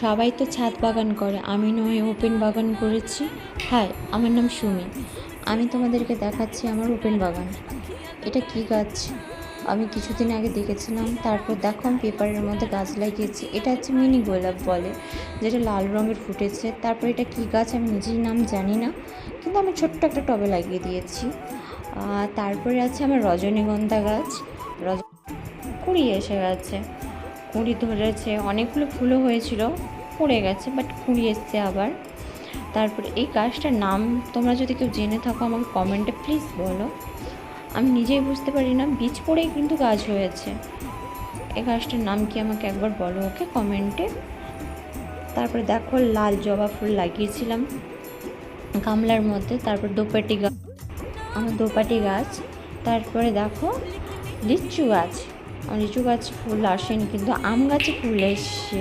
সবাই তো ছাদ বাগান করে, আমি নয় ওপেন বাগান করেছি। হাই, আমার নাম সুমি। আমি তোমাদেরকে দেখাচ্ছি আমার ওপেন বাগান। এটা কি গাছ আমি কিছুদিন আগে দেখেছিলাম। তারপর দেখো আমি পেপারের মধ্যে গাছ লাগিয়েছি। এটা হচ্ছে মিনি গোলাপ বলে, যেটা লাল রঙের ফুটেছে। তারপর এটা কি গাছ আমি নিজেই নাম জানি না, কিন্তু আমি ছোট্ট একটা টবে লাগিয়ে দিয়েছি। তারপরে আছে আমার রজনীগন্ধা গাছ। রজ কুড়ি এসে গেছে, কুঁড়ি ধরেছে, অনেকগুলো ফুলও হয়েছিল, পড়ে গেছে, বাট কুঁড়ি এসছে আবার। তারপরে এই গাছটার নাম তোমরা যদি কেউ জেনে থাকো আমাকে কমেন্টে প্লিজ বলো। আমি নিজেই বুঝতে পারি না, বীজ পড়েই কিন্তু গাছ হয়েছে। এই গাছটার নাম কি আমাকে একবার বলো, ওকে, কমেন্টে। তারপরে দেখো লাল জবা ফুল লাগিয়েছিলাম গামলার মধ্যে। তারপর দোপাটি গাছ, আমার দোপাটি গাছ। তারপরে দেখো লিচু গাছ, লিচু গাছ ফুল আসেনি, কিন্তু আম গাছে ফুল এসছে।